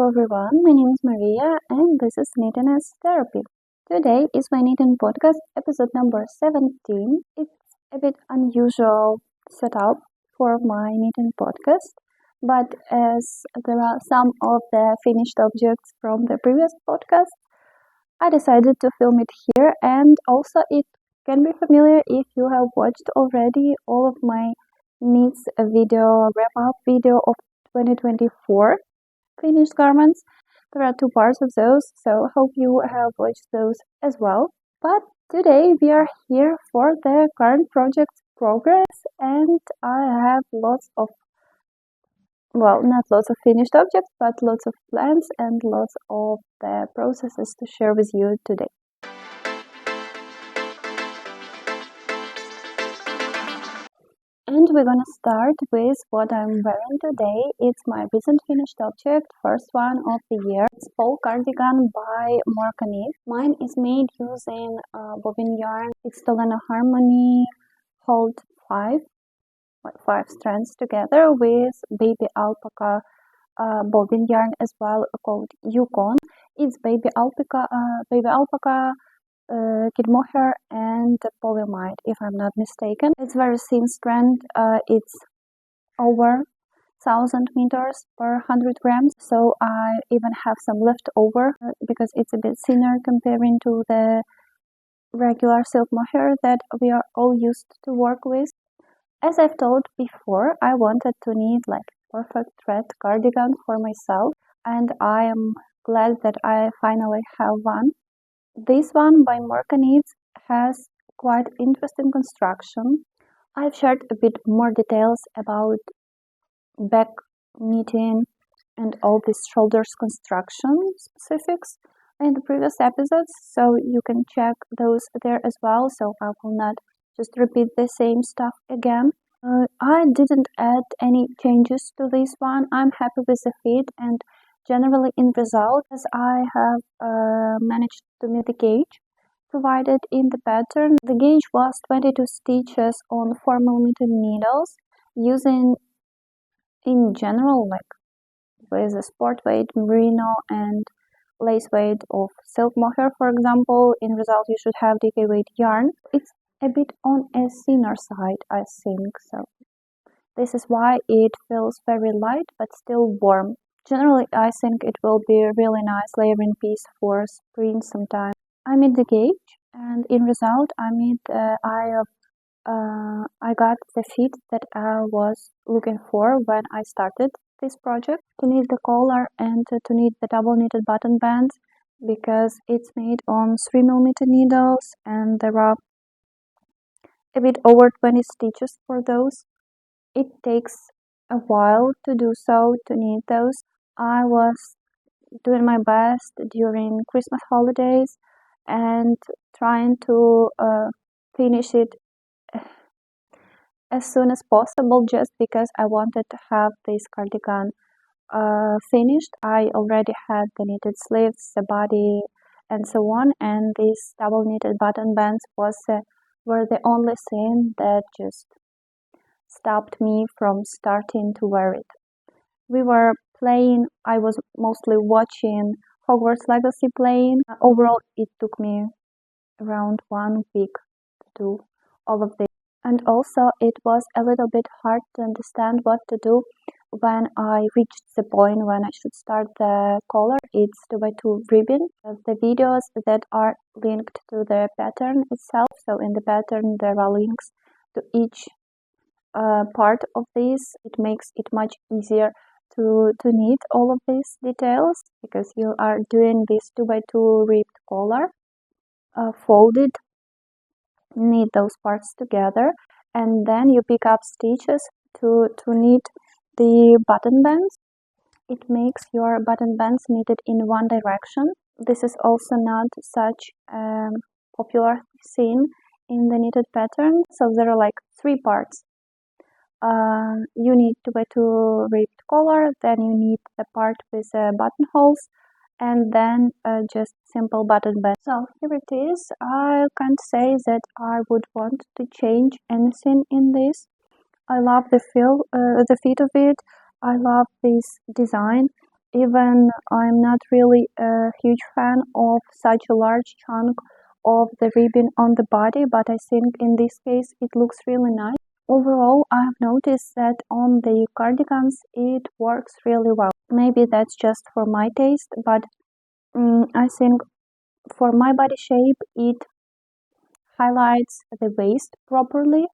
everyone, my name is Maria and this is Knitting as Therapy. Today is my Knitting podcast episode number 17. It's a bit unusual setup for my Knitting podcast, but as there are some of the finished objects from the previous podcast, I decided to film it here, and also it can be familiar if you have watched already all of my knits video wrap up video of 2024 finished garments. There are two parts of those, so hope you have watched those as well. But today we are here for the current project's progress, and I have not lots of finished objects, but lots of plans and lots of the processes to share with you today. And we're gonna start with what I'm wearing today. It's my recent finished object, first one of the year. It's Fall Cardigan by Morka Knit. Mine is made using bobbin yarn. It's the Lena Harmony Hold 5 strands together with baby alpaca bobbin yarn as well, called Yukon. It's baby alpaca kid mohair and polyamide, if I'm not mistaken. It's very thin strand. It's over 1000 meters per 100 grams, so I even have some left over because it's a bit thinner comparing to the regular silk mohair that we are all used to work with. As I've told before, I wanted to knit like perfect thread cardigan for myself, and I am glad that I finally have one. This one by Morka Knits has quite interesting construction. I've shared a bit more details about back knitting and all these shoulders construction specifics in the previous episodes, so you can check those there as well, so I will not just repeat the same stuff again. I didn't add any changes to this one. I'm happy with the fit and generally in result, as I have managed to meet the gauge provided in the pattern. The gauge was 22 stitches on 4mm needles, using in general like with a sport weight merino and lace weight of silk mohair, for example. In result, you should have DK weight yarn. It's a bit on a thinner side, I think, so this is why it feels very light but still warm. Generally, I think it will be a really nice layering piece for spring sometime. I made the gauge, and in result, I got the fit that I was looking for when I started this project. To knit the collar and to knit the double knitted button bands, because it's made on 3mm needles, and there are a bit over 20 stitches for those. It takes a while to do so, to knit those. I was doing my best during Christmas holidays and trying to finish it as soon as possible, just because I wanted to have this cardigan finished. I already had the knitted sleeves, the body, and so on, and these double knitted button bands were the only thing that just stopped me from starting to wear it. We were playing, I was mostly watching Hogwarts Legacy playing. Overall, it took me around 1 week to do all of this. And also, it was a little bit hard to understand what to do when I reached the point when I should start the collar. It's 2x2 ribbon. The videos that are linked to the pattern itself, so in the pattern there are links to each part of this. It makes it much easier to knit all of these details, because you are doing this 2x2 ribbed collar, folded, knit those parts together, and then you pick up stitches to knit the button bands. It makes your button bands knitted in one direction. This is also not such a popular thing in the knitted pattern, so there are like 3 parts. You need 2x2 ribbed collar, then you need the part with buttonholes, and then just simple button band. So here it is. I can't say that I would want to change anything in this. I love the fit of it. I love this design. Even I'm not really a huge fan of such a large chunk of the ribbon on the body, but I think in this case it looks really nice. Overall, I have noticed that on the cardigans it works really well. Maybe that's just for my taste, but I think for my body shape it highlights the waist properly,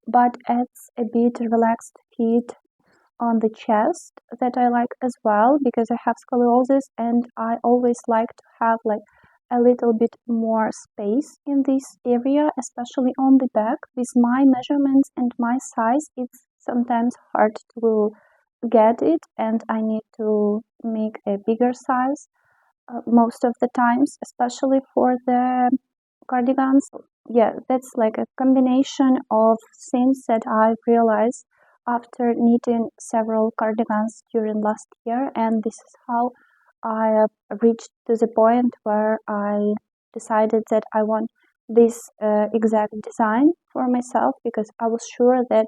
but adds a bit relaxed fit on the chest that I like as well because I have scoliosis and I always like to have like a little bit more space in this area, especially on the back. With my measurements and my size, it's sometimes hard to get it, and I need to make a bigger size most of the times, especially for the cardigans. Yeah, that's like a combination of things that I realized after knitting several cardigans during last year, and this is how I reached to the point where I decided that I want this exact design for myself because I was sure that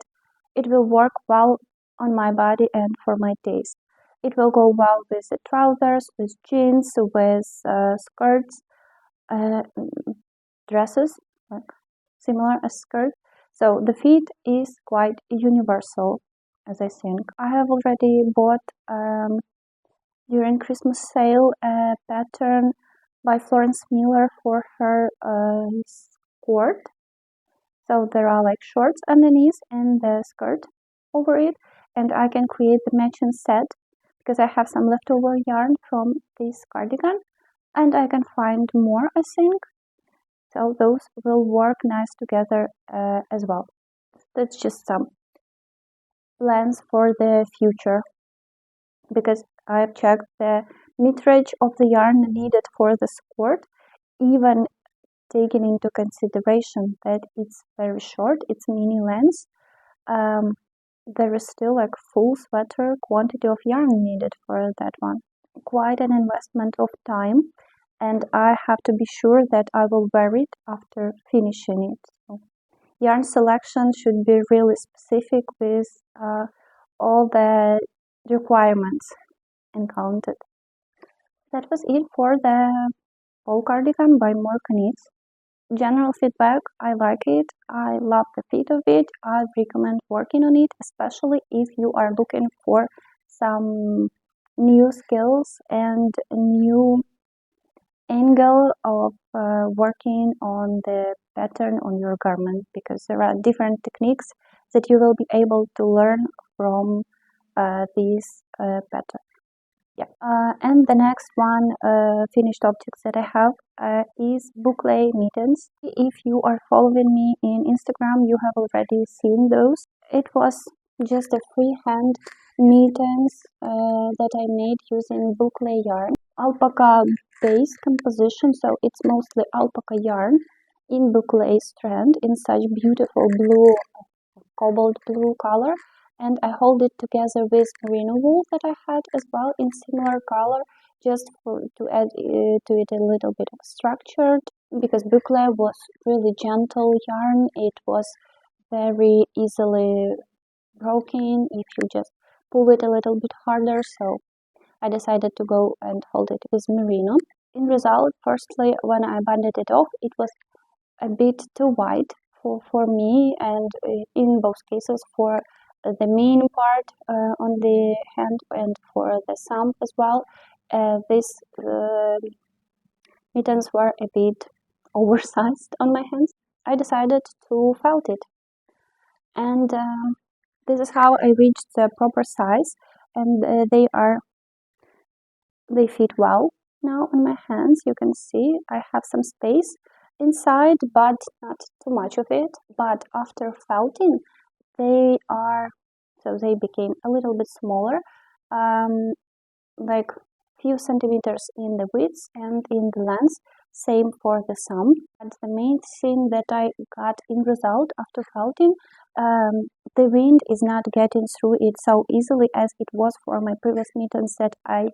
it will work well on my body and for my taste. It will go well with the trousers, with jeans, with skirts, uh, dresses, like similar as skirt. So the fit is quite universal, as I think. I have already bought during Christmas sale a pattern by Florence Miller for her skirt. So there are like shorts underneath and the skirt over it, and I can create the matching set because I have some leftover yarn from this cardigan, and I can find more, I think. So those will work nice together as well. That's just some plans for the future because I've checked the meterage of the yarn needed for the skirt, even taking into consideration that it's very short, it's mini length. There is still like full sweater quantity of yarn needed for that one. Quite an investment of time, and I have to be sure that I will wear it after finishing it. So yarn selection should be really specific with all the requirements encountered. That was it for the pole cardigan by Morka Knits. General feedback, I like it. I love the fit of it. I recommend working on it, especially if you are looking for some new skills and new angle of working on the pattern on your garment because there are different techniques that you will be able to learn from this pattern. Yeah. And the next one finished objects that I have is boucle mittens. If you are following me in Instagram, you have already seen those. It was just a freehand mittens that I made using boucle yarn. Alpaca base composition, so it's mostly alpaca yarn in boucle strand in such beautiful blue, cobalt blue color, and I hold it together with merino wool that I had as well in similar color, just to add to it a little bit of structure because boucle was really gentle yarn. It was very easily broken if you just pull it a little bit harder, so I decided to go and hold it with merino. In result, firstly, when I banded it off, it was a bit too wide for me, and in both cases for the main part on the hand and for the thumb as well. These mittens were a bit oversized on my hands. I decided to felt it, and this is how I reached the proper size, and they fit well now on my hands. You can see I have some space inside, but not too much of it. But after felting, they became a little bit smaller, like few centimeters in the width and in the length. Same for the thumb. And the main thing that I got in result after felting, the wind is not getting through it so easily as it was for my previous mittens that I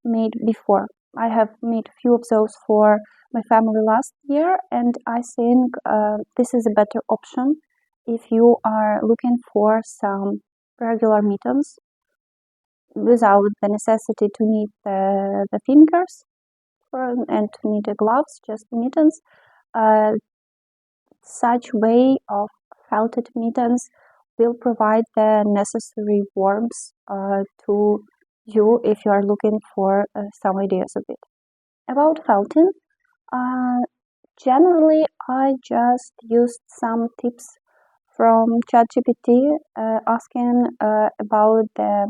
made before. I have made few of those for my family last year, and I think this is a better option if you are looking for some regular mittens without the necessity to need the fingers and to need the gloves, just mittens. Such way of felted mittens will provide the necessary warmth to you if you are looking for some ideas of it. About felting, generally I just used some tips from ChatGPT asking about the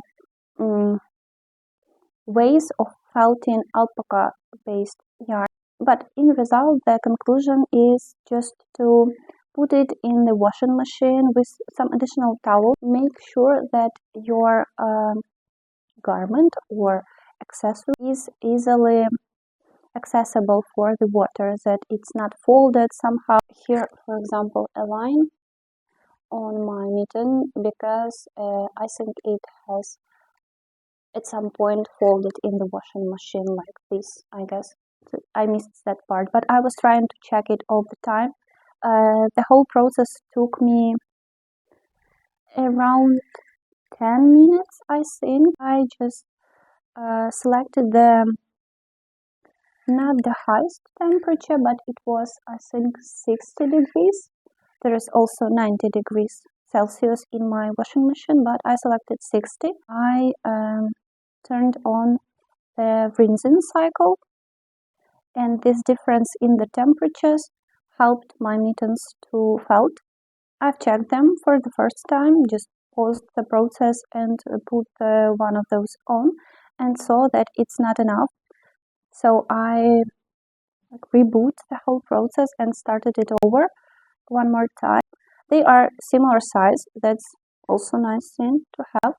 ways of felting alpaca based yarn. But in result, the conclusion is just to put it in the washing machine with some additional towel. Make sure that your garment or accessory is easily accessible for the water, that it's not folded somehow. Here, for example, a line on my mitten because I think it has at some point folded in the washing machine like this, I guess. I missed that part, but I was trying to check it all the time. The whole process took me around 10 minutes, I think. I just selected not the highest temperature, but it was, I think, 60 degrees. There is also 90 degrees Celsius in my washing machine, but I selected 60. I turned on the rinsing cycle, and this difference in the temperatures helped my mittens to felt. I've checked them for the first time, just paused the process and put one of those on and saw that it's not enough. So I reboot the whole process and started it over one more time. They are similar size, that's also nice thing to have.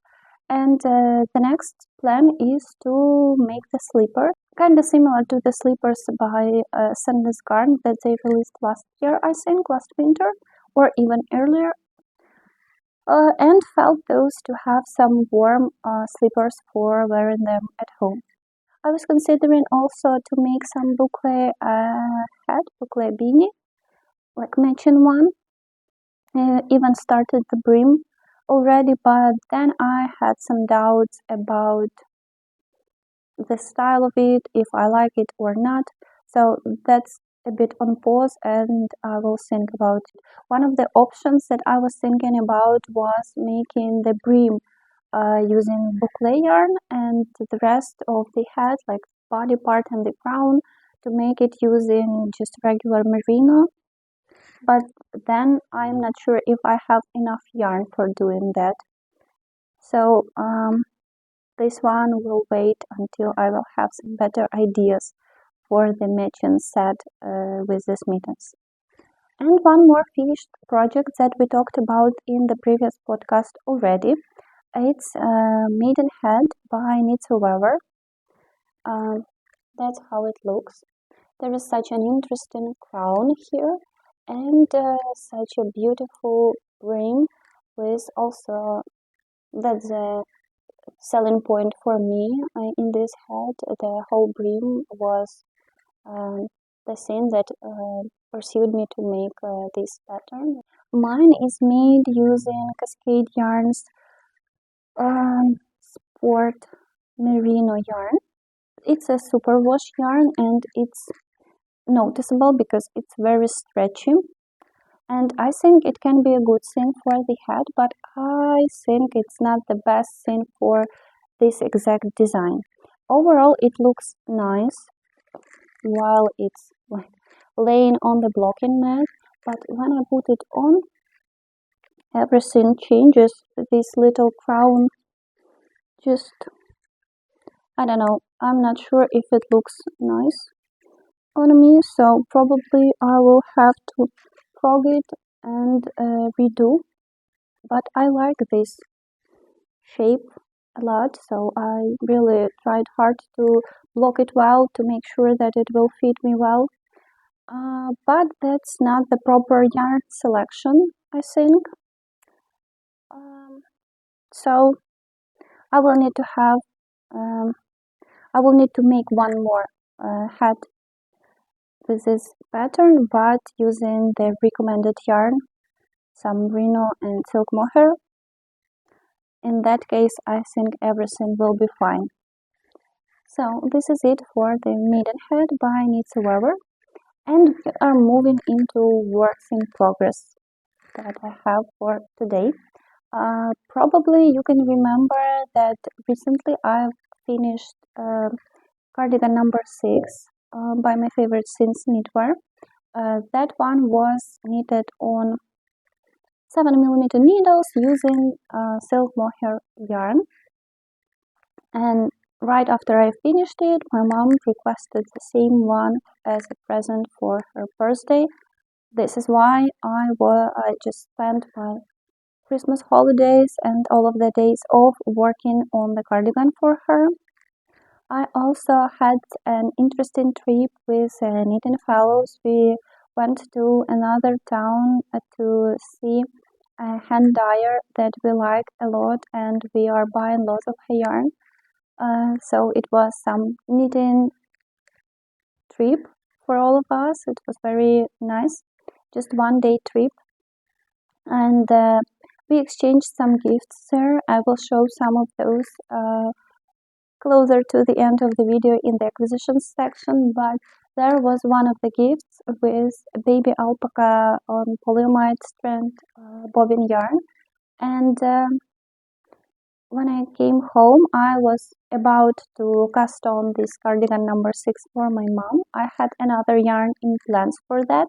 And the next plan is to make the slipper, kind of similar to the slippers by Sandnes Garn that they released last year, I think, last winter, or even earlier. And felt those to have some warm slippers for wearing them at home. I was considering also to make some boucle hat, boucle beanie, like matching one. Even started the brim already, but then I had some doubts about the style of it, if I like it or not. So that's a bit on pause and I will think about it. One of the options that I was thinking about was making the brim using boucle yarn and the rest of the hat, like body part and the crown, to make it using just regular merino. But then I'm not sure if I have enough yarn for doing that. So this one will wait until I will have some better ideas for the matching set with these mittens. And one more finished project that we talked about in the previous podcast already. It's Maidenhead by Nitsu Weaver. That's how it looks. There is such an interesting crown here and such a beautiful brim with also, that's a selling point for me in this hat. The whole brim was the thing that pursued me to make this pattern. Mine is made using Cascade Yarns Sport Merino yarn. It's a superwash yarn and it's noticeable because it's very stretchy. And I think it can be a good thing for the hat, but I think it's not the best thing for this exact design. Overall, it looks nice while it's like laying on the blocking mat, but when I put it on, everything changes. This little crown just, I don't know, I'm not sure if it looks nice on me, so probably I will have to frog it and redo. But I like this shape a lot, so I really tried hard to block it well to make sure that it will fit me well. But that's not the proper yarn selection, I think. So I will need to have, I will need to make one more hat with this pattern, but using the recommended yarn, some merino and silk mohair. In that case, I think everything will be fine. So this is it for the Maidenhead by Nitsa Weber, and we are moving into works in progress that I have for today. Probably you can remember that recently I've finished cardigan number 6 by my favorite since knitwear. That one was knitted on 7mm needles using silk mohair yarn, and right after I finished it, my mom requested the same one as a present for her birthday. This is why I just spent my Christmas holidays and all of the days off working on the cardigan for her. I also had an interesting trip with Knitting Fellows. We went to another town to see a hand dyer that we like a lot, and we are buying lots of her yarn. So it was some knitting trip for all of us. It was very nice, just 1 day trip, and we exchanged some gifts there. I will show some of those closer to the end of the video in the acquisitions section, but there was one of the gifts with baby alpaca on polyamide strand bobbin yarn, and when I came home, I was about to cast on this cardigan number 6 for my mom. I had another yarn in plans for that,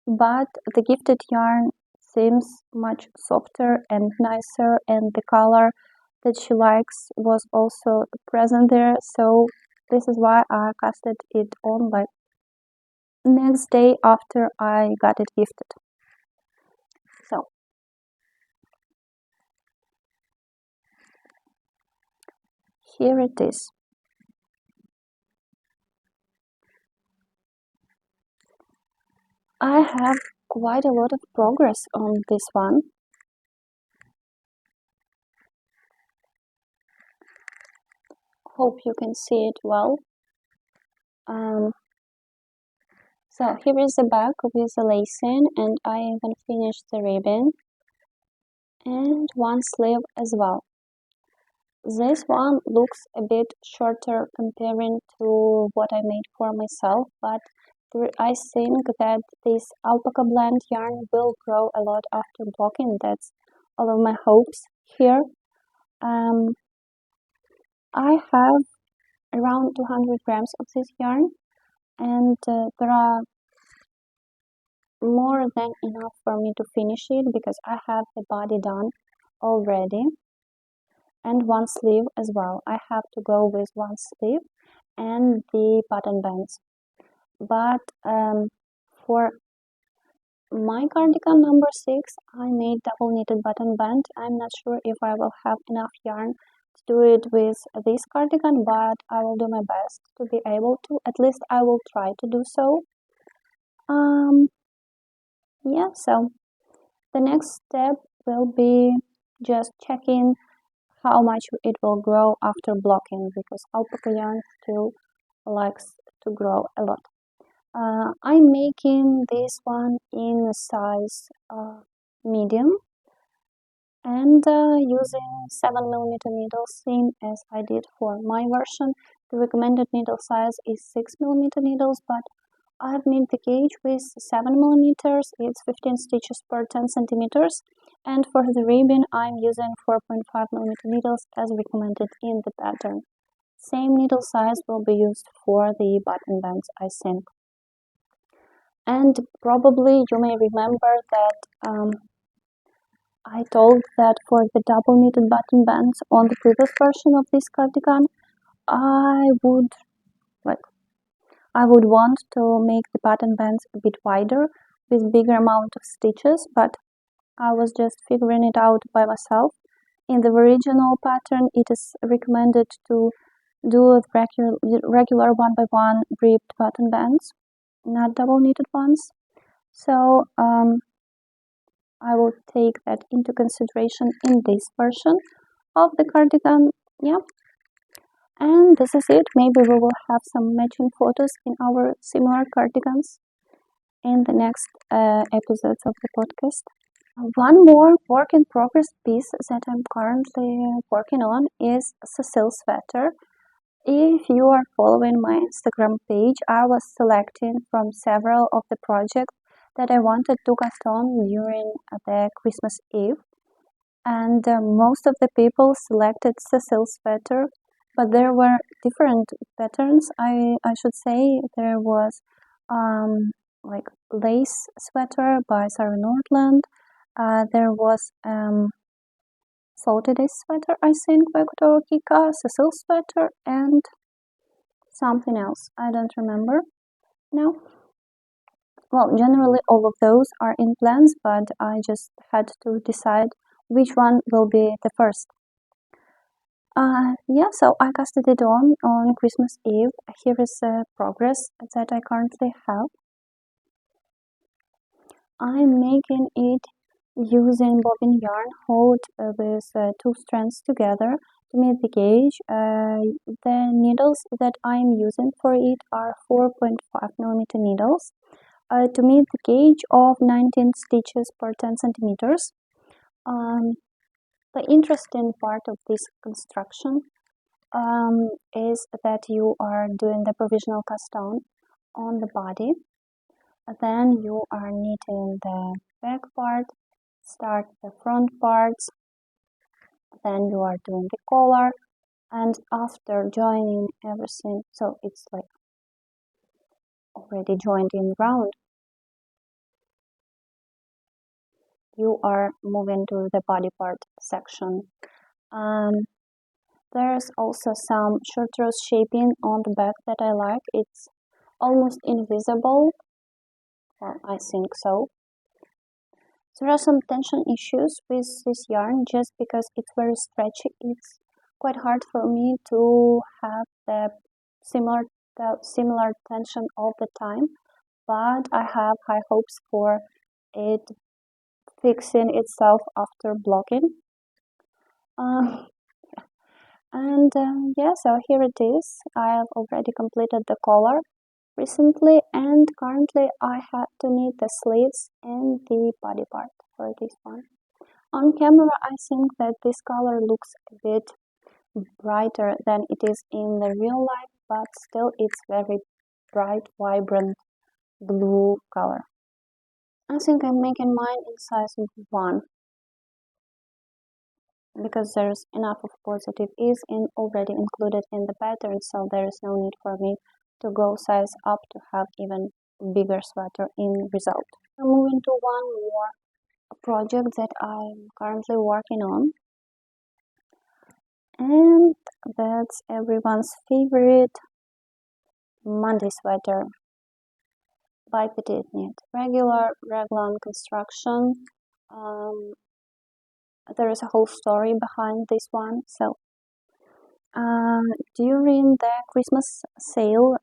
but the gifted yarn seems much softer and nicer, and the color that she likes was also present there, so this is why I casted it on like next day after I got it gifted. So here it is. I have quite a lot of progress on this one. Hope you can see it well. So here is the back with the lacing, and I even finished the ribbon and one sleeve as well. This one looks a bit shorter comparing to what I made for myself, but I think that this alpaca blend yarn will grow a lot after blocking. That's all of my hopes here. I have around 200 grams of this yarn, and there are more than enough for me to finish it because I have the body done already and one sleeve as well. I have to go with one sleeve and the button bands. But for my cardigan number 6, I made double knitted button band. I'm not sure if I will have enough yarn to do it with this cardigan, but I will do my best to be able to. At least I will try to do so. Yeah, so the next step will be just checking how much it will grow after blocking, because alpaca yarn still likes to grow a lot. I'm making this one in a size medium and using 7mm needles, same as I did for my version. The recommended needle size is 6mm needles, but I've made the gauge with 7mm, it's 15 stitches per 10 centimeters, and for the ribbon I'm using 4.5mm needles as recommended in the pattern. Same needle size will be used for the button bands, I think. And probably you may remember that I told that for the double knitted button bands on the previous version of this cardigan, I would want to make the button bands a bit wider with bigger amount of stitches, but I was just figuring it out by myself. In the original pattern, it is recommended to do regular 1x1 ribbed button bands, not double knitted ones. So I will take that into consideration in this version of the cardigan. Yeah. And this is it. Maybe we will have some matching photos in our similar cardigans in the next episodes of the podcast. One more work in progress piece that I'm currently working on is Cecile sweater. If you are following my Instagram page, I was selecting from several of the projects that I wanted to cast on during the Christmas Eve, and most of the people selected Cecile sweater, but there were different patterns. I should say there was like lace sweater by Sarah Nordland. There was salted ice sweater, I think, by Kotaro Kika, Cecile sweater, and something else. I don't remember now. Well, generally all of those are in plans, but I just had to decide which one will be the first. Yeah, so I casted it on Christmas Eve. Here is the progress that I currently have. I'm making it using bobbin yarn hold with two strands together to meet the gauge. The needles that I'm using for it are 4.5mm needles to meet the gauge of 19 stitches per 10 centimeters. The interesting part of this construction is that you are doing the provisional cast on the body. Then you are knitting the back part, start the front parts, then you are doing the collar, and after joining everything, so it's like already joined in round, you are moving to the body part section. There's also some chartreuse shaping on the back that I like. It's almost invisible. Well, I think so. There are some tension issues with this yarn just because it's very stretchy. It's quite hard for me to have the similar tension all the time, but I have high hopes for it fixing itself after blocking. And yeah, so here it is. I have already completed the collar recently, and currently I had to knit the sleeves and the body part for this one. On camera, I think that this color looks a bit brighter than it is in the real life, but still it's very bright, vibrant blue color. I think I'm making mine in size 1 because there's enough of positive ease already included in the pattern, so there is no need for me to go size up to have even bigger sweater in result. I'm moving to one more project that I'm currently working on, and that's everyone's favorite Monday sweater by Petite Knit. Regular raglan construction. There is a whole story behind this one. So during the Christmas sale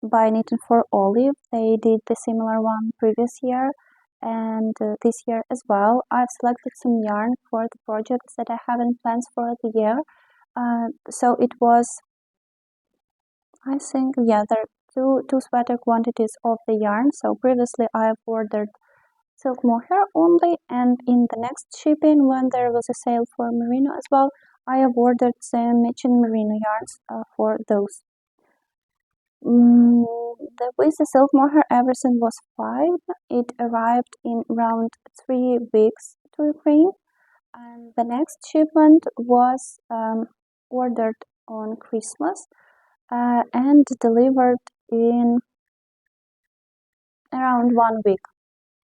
by Knitting for Olive, they did the similar one previous year and this year as well. I've selected some yarn for the projects that I have in plans for the year. So it was, I think, yeah, there are two sweater quantities of the yarn. So previously I have ordered silk mohair only, and in the next shipping, when there was a sale for merino as well, I have ordered some matching merino yarns for those. With the silk mohair, everything was fine. It arrived in around 3 weeks to Ukraine, and the next shipment was ordered on Christmas and delivered in around 1 week,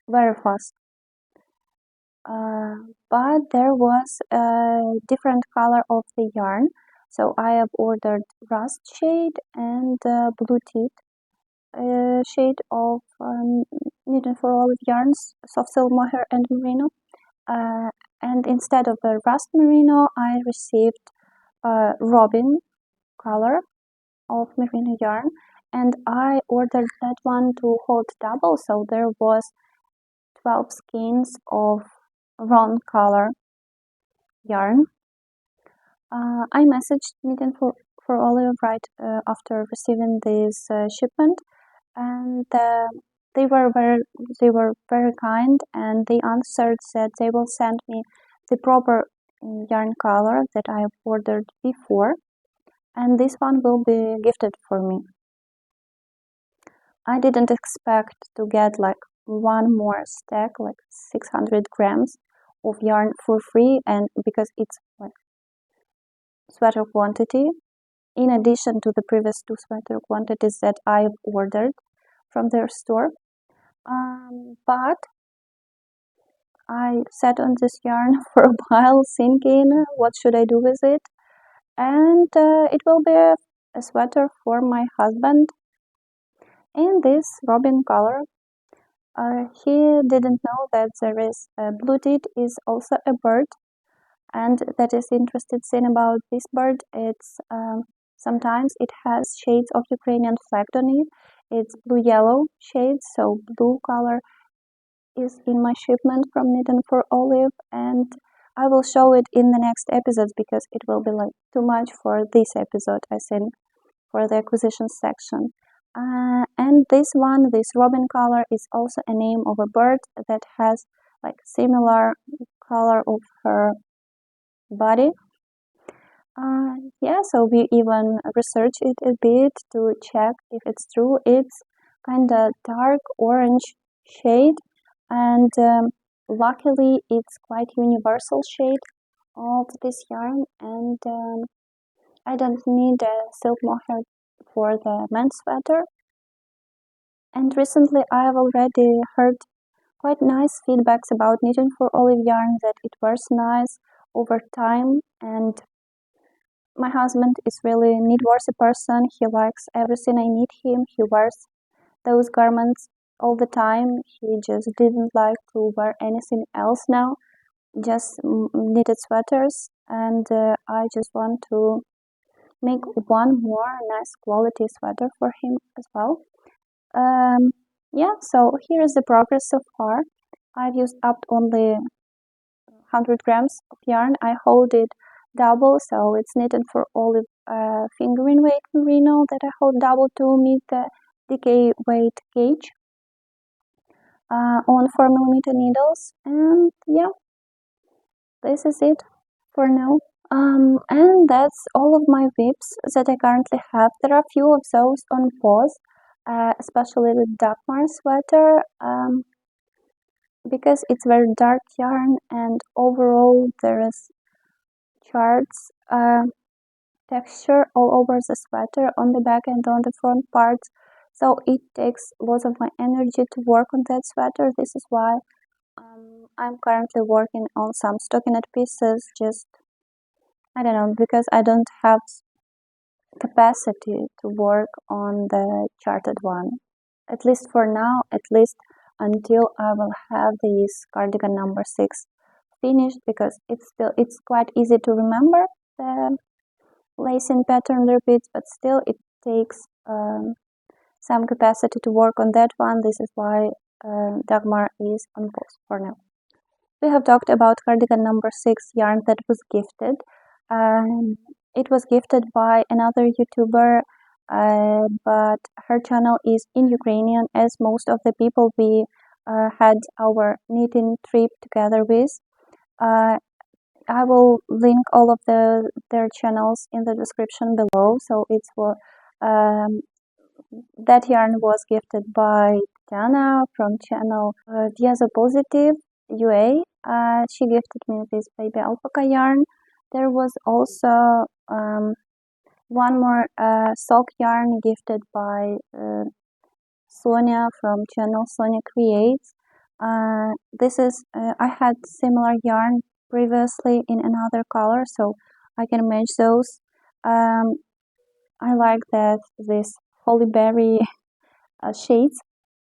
very fast. But there was a different color of the yarn, so I have ordered rust shade and blue teeth shade of Knitting for Olive yarns, soft silk mohair and merino. And instead of the rust merino, I received robin color of merino yarn, and I ordered that one to hold double, so there was 12 skeins of wrong color yarn. I messaged Knitting for Olive right after receiving this shipment, and they were very kind, and they answered that they will send me the proper yarn color that I have ordered before, and this one will be gifted for me. I didn't expect to get like one more stack, like 600 grams of yarn for free, and because it's like sweater quantity in addition to the previous 2 sweater quantities that I've ordered from their store. But I sat on this yarn for a while thinking what should I do with it, and it will be a sweater for my husband in this robin color. He didn't know that there is blue-tit is also a bird, and that is the interesting thing about this bird. It's sometimes it has shades of Ukrainian flag on it. It's blue-yellow shades, so blue color is in my shipment from Knitting for Olive, and I will show it in the next episodes because it will be like too much for this episode, I think, for the acquisition section. And this one, this robin color, is also a name of a bird that has like similar color of her body. Yeah, so we even researched it a bit to check if it's true. It's kind of dark orange shade, and luckily it's quite universal shade of this yarn, and I don't need a silk mohair for the men's sweater. And recently I have already heard quite nice feedbacks about Knitting for Olive yarn, that it wears nice over time, and my husband is really a knit-worthy person. He likes everything I knit him. He wears those garments all the time. He just didn't like to wear anything else now, just knitted sweaters, and I just want to make one more nice quality sweater for him as well. Yeah, so here is the progress so far. I've used up only 100 grams of yarn. I hold it double, so it's Knitting for Olive fingering weight merino that I hold double to meet the DK weight gauge on 4mm needles. And yeah, this is it for now. And that's all of my WIPs that I currently have. There are a few of those on pause, especially the Dagmar sweater, because it's very dark yarn, and overall there is charts texture all over the sweater on the back and on the front parts, so it takes lots of my energy to work on that sweater. This is why I'm currently working on some stockinette pieces, just I don't know, because I don't have capacity to work on the charted one, at least for now, at least until I will have this cardigan number 6 finished, because it's quite easy to remember the lacing pattern repeats, but still it takes some capacity to work on that one. This is why Dagmar is on pause for now. We have talked about cardigan number 6 yarn that was gifted. It was gifted by another YouTuber, but her channel is in Ukrainian, as most of the people we had our knitting trip together with. I will link all of their channels in the description below. So it's that yarn was gifted by Diana from channel Diazo Positive UA. She gifted me this baby alpaca yarn. There was also one more sock yarn gifted by Sonia from channel Sonia Creates. This is I had similar yarn previously in another color, so I can match those. I like that this holly berry shades,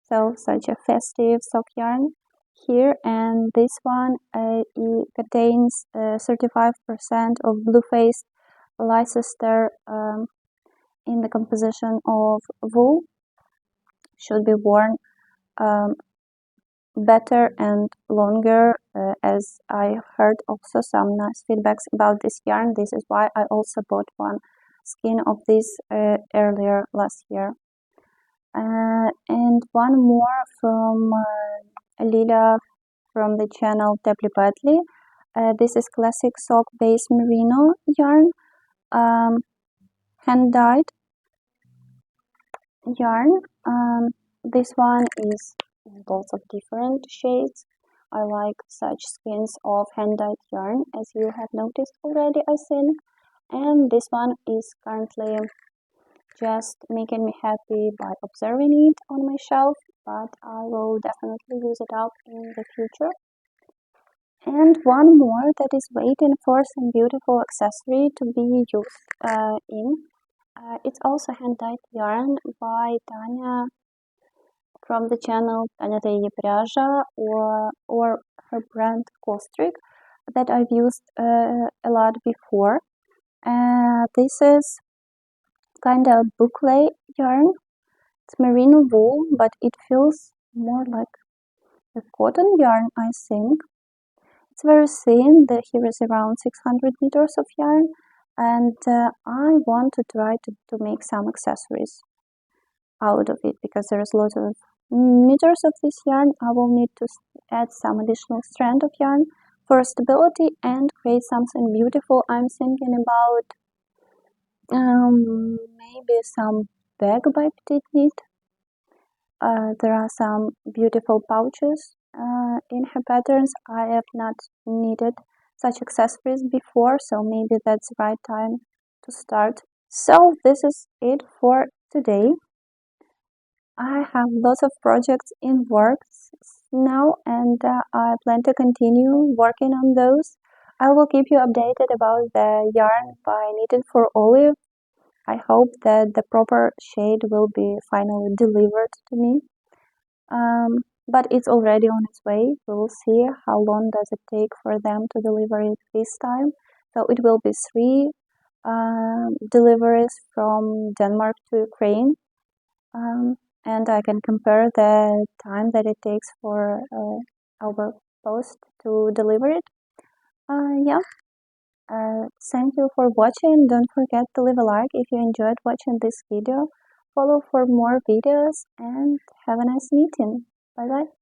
so such a festive sock yarn here, and this one it contains 35% of blue-faced Leicester in the composition of wool. Should be worn better and longer, as I heard also some nice feedbacks about this yarn. This is why I also bought one skein of this earlier last year. And one more from Lila from the channel Tepli Patli. This is classic sock based merino yarn, hand dyed yarn. This one is in lots of different shades. I like such skins of hand dyed yarn, as you have noticed already, I think. And this one is currently just making me happy by observing it on my shelf, but I will definitely use it up in the future. And one more that is waiting for some beautiful accessory to be used in. It's also hand-dyed yarn by Tanya from the channel Tanya Tayi Pryaja or her brand Kostrик that I've used a lot before. This is kind of boucle yarn. It's merino wool, but it feels more like a cotton yarn, I think. It's very thin. Here is around 600 meters of yarn, and I want to try to make some accessories out of it because there is lots of meters of this yarn. I will need to add some additional strand of yarn for stability and create something beautiful. I'm thinking about maybe some bag by Petite Knit. There are some beautiful pouches in her patterns. I have not needed such accessories before, so maybe that's the right time to start. So this is it for today. I have lots of projects in works now, and I plan to continue working on those. I will keep you updated about the yarn by Knitted for Olive. I hope that the proper shade will be finally delivered to me. But it's already on its way. We'll see how long does it take for them to deliver it this time. So it will be 3 deliveries from Denmark to Ukraine. And I can compare the time that it takes for our post to deliver it. Yeah. Thank you for watching. Don't forget to leave a like if you enjoyed watching this video. Follow for more videos and have a nice meeting. Bye bye.